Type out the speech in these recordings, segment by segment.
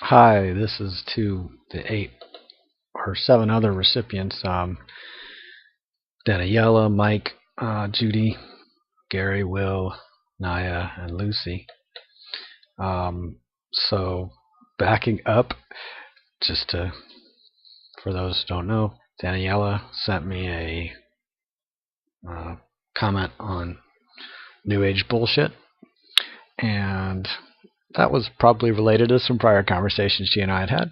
Hi, this is to the 8 or 7 other recipients, Daniela, Mike, Judy, Gary, Will, Naya, and Lucy. So backing up, just for those who don't know, Daniela sent me a comment on New Age bullshit, and that was probably related to some prior conversations she and I had,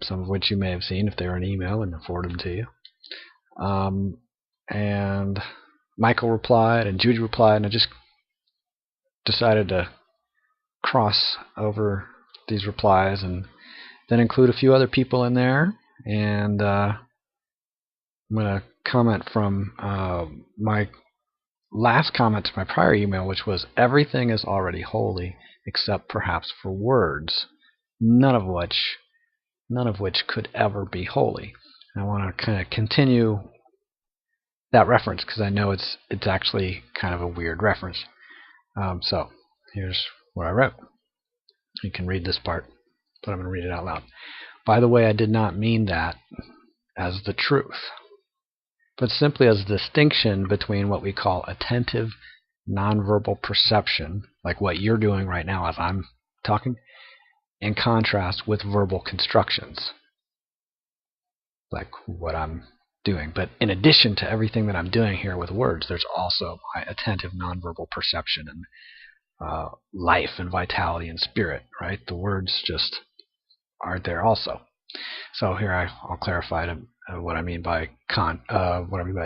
some of which you may have seen if they were an email and forward them to you. And Michael replied and Judy replied, and I just decided to cross over these replies and then include a few other people in there. And I'm going to comment from my last comment to my prior email, which was everything is already holy except perhaps for words, none of which could ever be holy. And I want to kind of continue that reference because I know it's actually kind of a weird reference. So here's what I wrote. You can read this part, but I'm going to read it out loud. By the way, I did not mean that as the truth, but simply as a distinction between what we call attentive nonverbal perception, like what you're doing right now as I'm talking, in contrast with verbal constructions, like what I'm doing. But in addition to everything that I'm doing here with words, there's also my attentive nonverbal perception and life and vitality and spirit, right? The words just aren't there also. So here I'll clarify what I mean by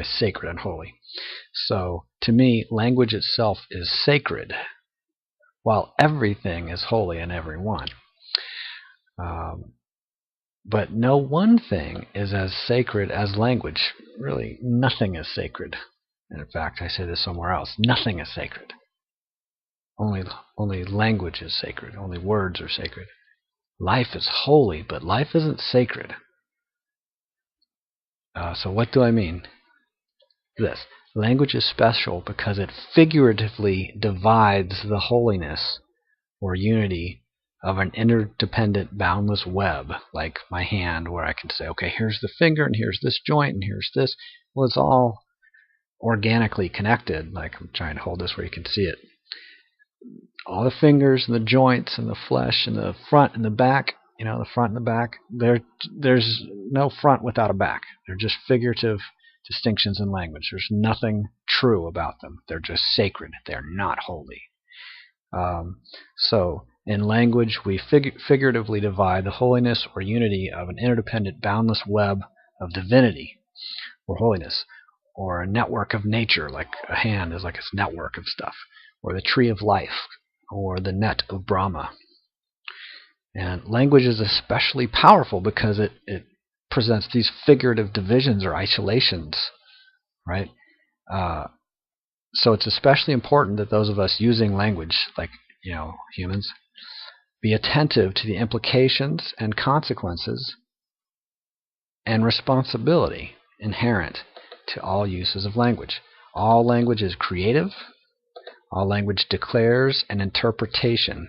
sacred and holy. So to me, language itself is sacred, while everything is holy in everyone. But no one thing is as sacred as language. Really, nothing is sacred. And in fact, I say this somewhere else. Nothing is sacred. Only language is sacred. Only words are sacred. Life is holy, but life isn't sacred. So what do I mean? This. Language is special because it figuratively divides the holiness or unity of an interdependent boundless web, like my hand, where I can say, okay, here's the finger, and here's this joint, and here's this. Well, it's all organically connected. Like I'm trying to hold this where you can see it. All the fingers and the joints and the flesh and the front and the back, the front and the back, there's no front without a back. They're just figurative distinctions in language. There's nothing true about them. They're just sacred. They're not holy. So in language, we figuratively divide the holiness or unity of an interdependent boundless web of divinity or holiness, or a network of nature, like a hand is like a network of stuff, or the tree of life, or the net of Brahma. And language is especially powerful because it presents these figurative divisions or isolations, right? So it's especially important that those of us using language, like humans, be attentive to the implications and consequences and responsibility inherent to all uses of language. All language is creative. All language declares an interpretation.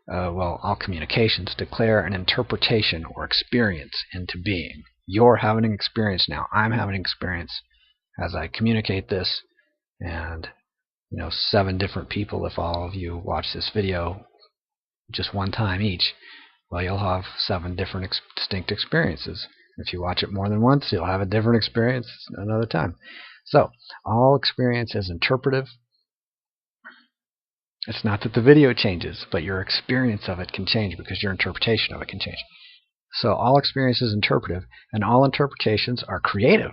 All communications declare an interpretation or experience into being. You're having an experience now. I'm having an experience as I communicate this, and 7 different people, if all of you watch this video just one time each, well, you'll have 7 different distinct experiences. If you watch it more than once, you'll have a different experience another time. So all experience is interpretive. It's not that the video changes, but your experience of it can change because your interpretation of it can change. So all experience is interpretive, and all interpretations are creative.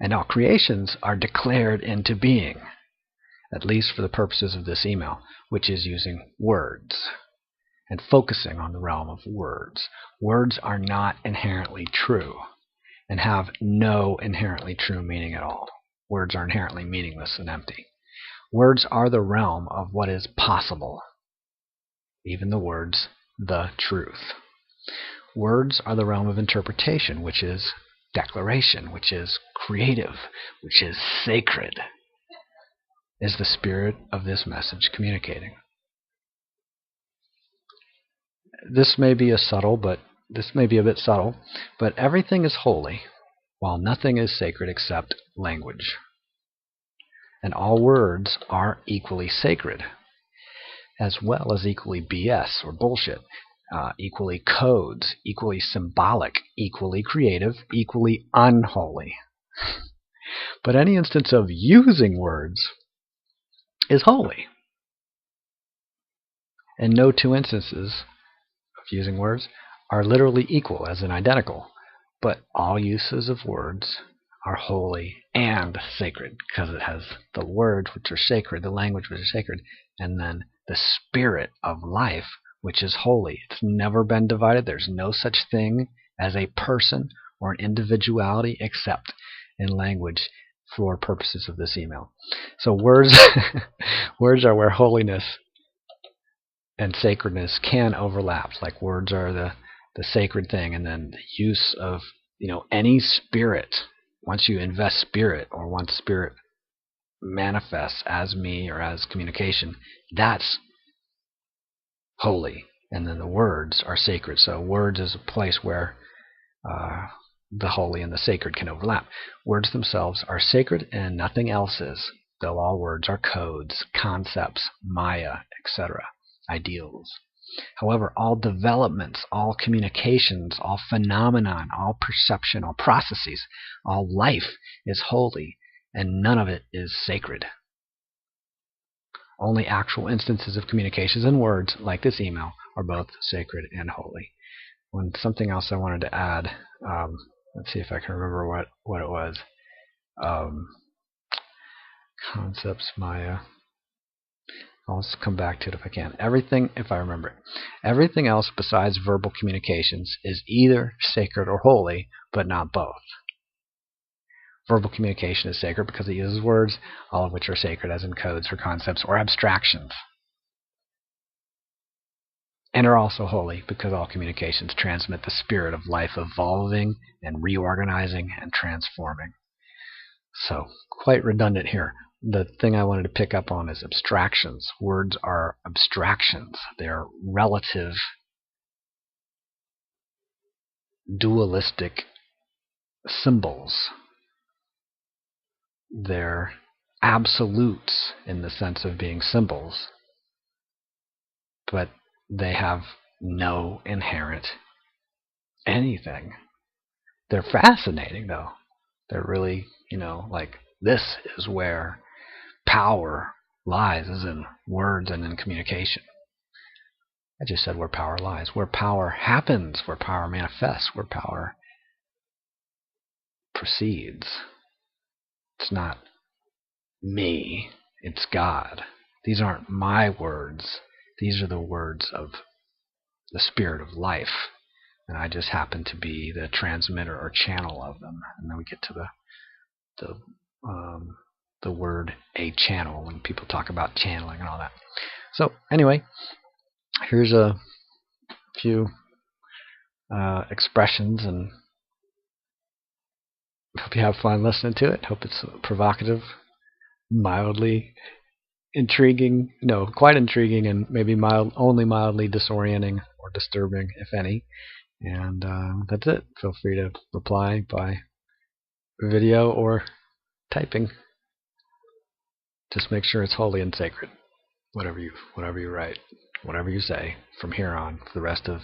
And all creations are declared into being, at least for the purposes of this email, which is using words and focusing on the realm of words. Words are not inherently true and have no inherently true meaning at all. Words are inherently meaningless and empty. Words are the realm of what is possible. Even the words, the truth. Words are the realm of interpretation, which is declaration, which is creative, which is sacred. Is the spirit of this message communicating? this may be a bit subtle, but everything is holy, while nothing is sacred except language. And all words are equally sacred, as well as equally BS or bullshit, equally codes, equally symbolic, equally creative, equally unholy. But any instance of using words is holy. And no two instances of using words are literally equal, as in identical. But all uses of words are holy and sacred, because it has the words which are sacred, the language which is sacred, and then the spirit of life which is holy. It's never been divided. There's no such thing as a person or an individuality except in language for purposes of this email. So words words are where holiness and sacredness can overlap. Like words are the sacred thing, and then the use of any spirit. Once you invest spirit, or once spirit manifests as me or as communication, that's holy. And then the words are sacred. So words is a place where the holy and the sacred can overlap. Words themselves are sacred and nothing else is, though all words are codes, concepts, maya, etc., ideals. However, all developments, all communications, all phenomenon, all perception, all processes, all life is holy, and none of it is sacred. Only actual instances of communications and words, like this email, are both sacred and holy. Something else I wanted to add, let's see if I can remember what it was. Concepts, Maya. I'll come back to it if I can. Everything, if I remember it. Everything else besides verbal communications is either sacred or holy, but not both. Verbal communication is sacred because it uses words, all of which are sacred as in codes or concepts or abstractions. And are also holy because all communications transmit the spirit of life evolving and reorganizing and transforming. So, quite redundant here. The thing I wanted to pick up on is abstractions. Words are abstractions. They are relative, dualistic symbols. They're absolutes in the sense of being symbols, but they have no inherent anything. They're fascinating, though. They're really, like this is where power lies, is in words and in communication. I just said where power lies, where power happens, where power manifests, where power proceeds. It's not me, it's God. These aren't my words. These are the words of the spirit of life, and I just happen to be the transmitter or channel of them. And then we get to the word a channel when people talk about channeling and all that. So anyway, here's a few expressions, and hope you have fun listening to it. Hope it's provocative, mildly intriguing, quite intriguing, and maybe only mildly disorienting or disturbing, if any. And that's it. Feel free to reply by video or typing. Just make sure it's holy and sacred. Whatever you write, whatever you say from here on for the rest of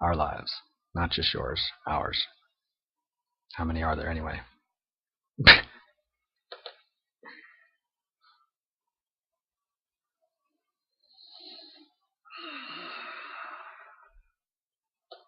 our lives. Not just yours, ours. How many are there anyway?